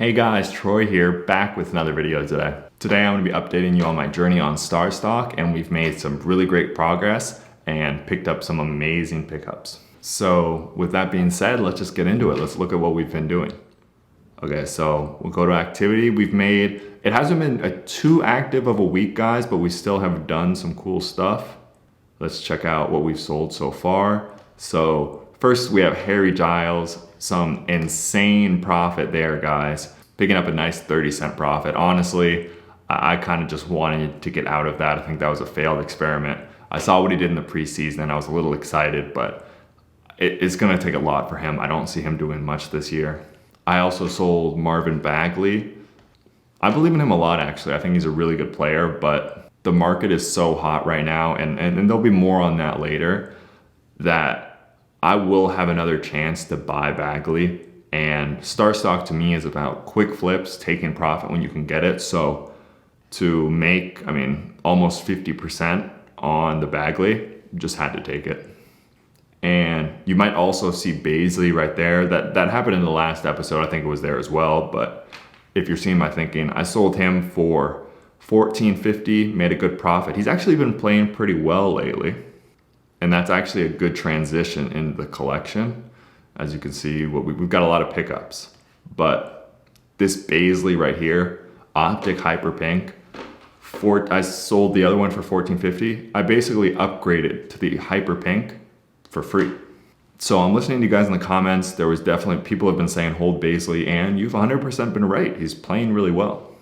Hey guys, Troy here, back with another video today. Today I'm going to be updating you on my journey on StarStock, and we've made some really great progress and picked up some amazing pickups. So with that being said, let's just get into it. Let's look at what we've been doing. Okay, so we'll go to activity. It hasn't been too active of a week, guys, but we still have done some cool stuff. Let's check out what we've sold so far. So first we have Harry Giles, some insane profit there, guys. Picking up a nice 30-cent profit. Honestly, I kind of just wanted to get out of that. I think that was a failed experiment. I saw what he did in the preseason. I was a little excited, but it's gonna take a lot for him. I don't see him doing much this year. I also sold Marvin Bagley. I believe in him a lot, actually. I think he's a really good player, but the market is so hot right now, and there'll be more on that later, that I will have another chance to buy Bagley. And StarStock to me is about quick flips, taking profit when you can get it. So to make, almost 50% on the Bagley, just had to take it. And you might also see Baisley right there. That happened in the last episode. I think it was there as well. But if you're seeing my thinking, I sold him for $14.50, made a good profit. He's actually been playing pretty well lately. And that's actually a good transition into the collection. As you can see, we've got a lot of pickups. But this Baisley right here, Optic Hyper Pink, I sold the other one for $14.50. I basically upgraded to the Hyper Pink for free. So I'm listening to you guys in the comments. There was definitely, people have been saying hold Baisley, and you've 100% been right. He's playing really well.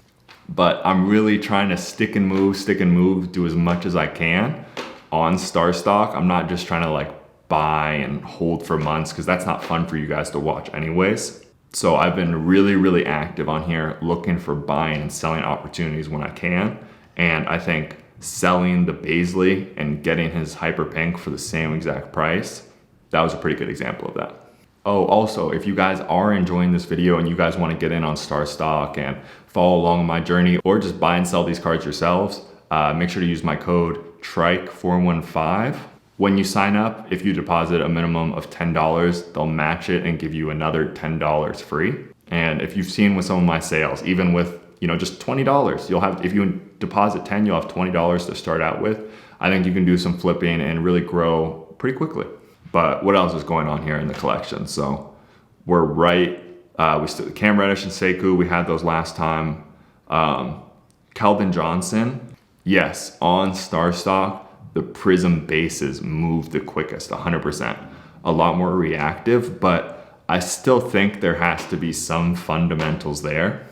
But I'm really trying to stick and move, do as much as I can on StarStock. I'm not just trying to buy and hold for months, because that's not fun for you guys to watch anyways. So I've been really active on here, looking for buying and selling opportunities when I can. And I think selling the Baisley and getting his Hyper Pink for the same exact price, that was a pretty good example of that. Oh, also, if you guys are enjoying this video and you guys want to get in on StarStock and follow along my journey, or just buy and sell these cards yourselves, make sure to use my code TRIKE415. When you sign up, if you deposit a minimum of $10, they'll match it and give you another $10 free. And if you've seen with some of my sales, even with just $20, you'll have, if you deposit 10, you'll have $20 to start out with. I think you can do some flipping and really grow pretty quickly. But what else is going on here in the collection? So we're right. Cam Reddish and Sekou, we had those last time. Keldon Johnson, yes, on StarStock, the Prizm bases moved the quickest, 100%. A lot more reactive, but I still think there has to be some fundamentals there.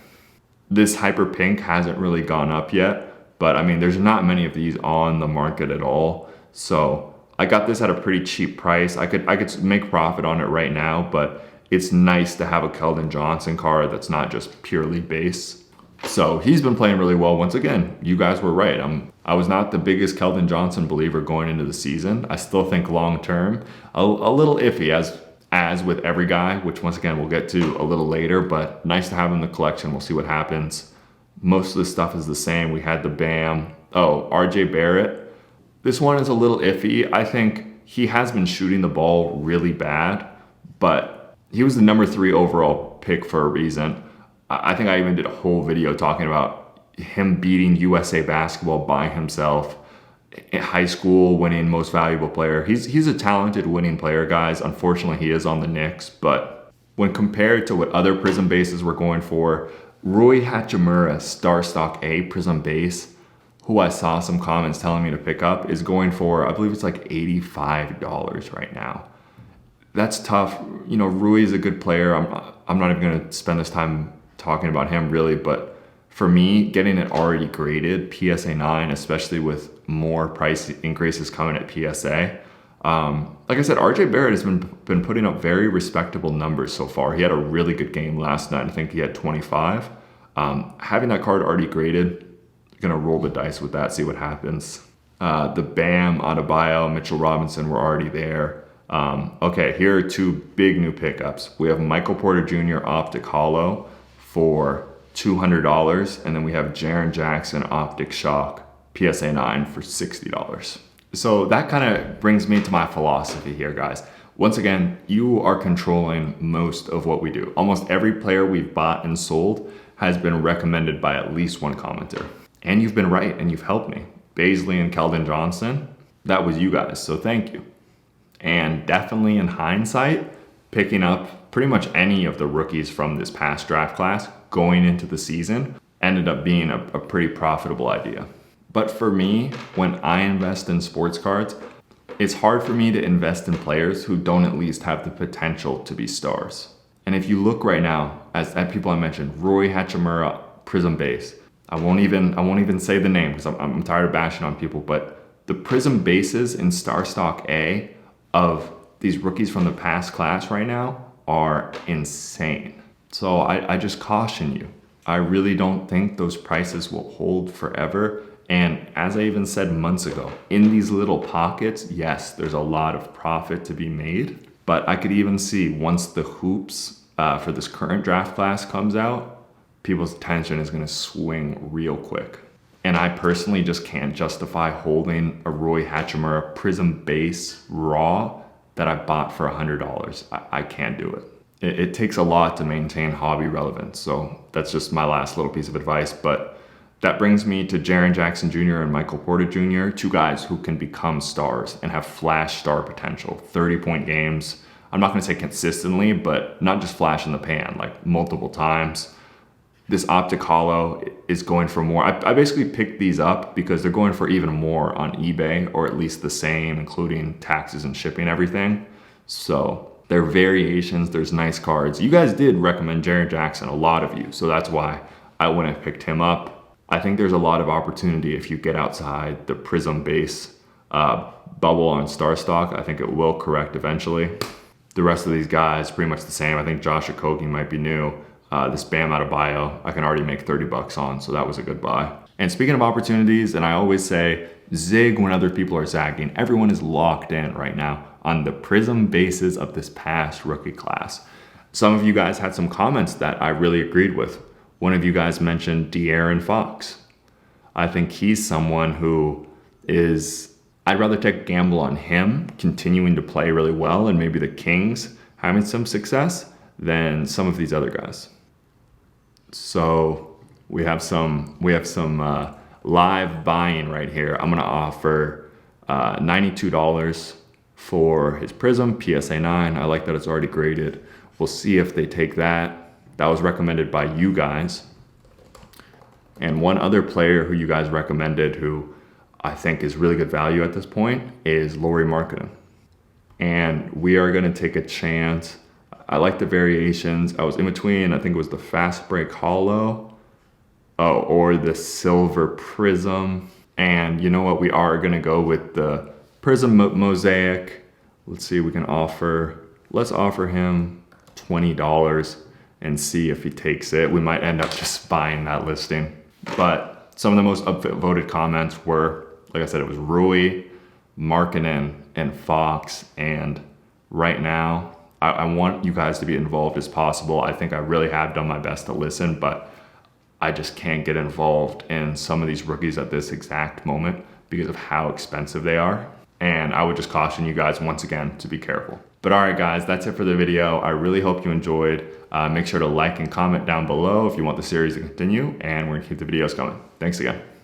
This Hyper Pink hasn't really gone up yet, but there's not many of these on the market at all. So I got this at a pretty cheap price. I could make profit on it right now, but it's nice to have a Keldon Johnson card that's not just purely base. So he's been playing really well. Once again, you guys were right. I was not the biggest Keldon Johnson believer going into the season. I still think long term, a little iffy as with every guy, which once again we'll get to a little later, but nice to have in the collection. We'll see what happens. Most of the stuff is the same. We had the BAM. Oh, RJ Barrett. This one is a little iffy. I think he has been shooting the ball really bad, but he was the number 3 overall pick for a reason. I think I even did a whole video talking about him beating USA Basketball by himself in high school, winning most valuable player. He's a talented winning player, guys. Unfortunately, he is on the Knicks, but when compared to what other Prizm bases were going for, Rui Hachimura StarStock A Prizm base, who I saw some comments telling me to pick up, is going for, I believe it's $85 right now. That's tough. Rui is a good player. I'm not even gonna spend this time talking about him really, but for me, getting it already graded, PSA 9, especially with more price increases coming at PSA. Like I said, RJ Barrett has been putting up very respectable numbers so far. He had a really good game last night. I think he had 25. Having that card already graded, gonna roll the dice with that, see what happens. The BAM, Adebayo, Mitchell Robinson were already there. Okay, here are 2 big new pickups. We have Michael Porter Jr. Optic Hollow for $200, and then we have Jaren Jackson Optic Shock PSA 9 for $60. So that kind of brings me to my philosophy here, guys. Once again, you are controlling most of what we do. Almost every player we've bought and sold has been recommended by at least one commenter. And you've been right, and you've helped me. Baisley and Keldon Johnson, that was you guys, so thank you. And definitely in hindsight, picking up pretty much any of the rookies from this past draft class going into the season ended up being a pretty profitable idea. But for me, when I invest in sports cards, it's hard for me to invest in players who don't at least have the potential to be stars. And if you look right now at people I mentioned, Roy Hachimura, Prizm base, I won't even say the name because I'm tired of bashing on people, but the Prizm bases in StarStock A of these rookies from the past class right now are insane. So I just caution you. I really don't think those prices will hold forever. And as I even said months ago, in these little pockets, yes, there's a lot of profit to be made. But I could even see once the hoops for this current draft class comes out, people's attention is gonna swing real quick. And I personally just can't justify holding a Roy Hachimura Prizm base raw that I bought for $100. I can't do it. It takes a lot to maintain hobby relevance. So that's just my last little piece of advice. But that brings me to Jaren Jackson Jr. and Michael Porter Jr., two guys who can become stars and have flash star potential. 30-point games. I'm not gonna say consistently, but not just flash in the pan, like multiple times. This optic hollow is going for more. I basically picked these up because they're going for even more on eBay, or at least the same, including taxes and shipping, everything. So there are variations, there's nice cards. You guys did recommend Jaren Jackson, a lot of you, so that's why I went and picked him up. I think there's a lot of opportunity if you get outside the Prizm base bubble on StarStock. I think it will correct eventually. The rest of these guys, pretty much the same. I think Josh Okogie might be new. This Bam out of bio, I can already make 30 bucks on, so that was a good buy. And speaking of opportunities, and I always say, zig when other people are zagging. Everyone is locked in right now on the Prizm bases of this past rookie class. Some of you guys had some comments that I really agreed with. One of you guys mentioned De'Aaron Fox. I think he's someone who is, I'd rather take a gamble on him continuing to play really well and maybe the Kings having some success than some of these other guys. So we have some live buying right here. I'm gonna offer $92 for his Prizm PSA 9. I like that it's already graded. We'll see if they take that. That was recommended by you guys. And one other player who you guys recommended who I think is really good value at this point is Lauri Markkanen. And we are gonna take a chance. I like the variations. I was in between, I think it was the Fast Break Hollow or the Silver Prizm. And you know what? We are gonna go with the Prizm Mosaic. Let's see, let's offer him $20 and see if he takes it. We might end up just buying that listing. But some of the most upvoted comments were, like I said, it was Rui, Markkanen, and Fox. And right now, I want you guys to be involved as possible. I think I really have done my best to listen, but I just can't get involved in some of these rookies at this exact moment because of how expensive they are. And I would just caution you guys once again to be careful. But all right, guys, that's it for the video. I really hope you enjoyed. Make sure to like and comment down below if you want the series to continue, and we're gonna keep the videos coming. Thanks again.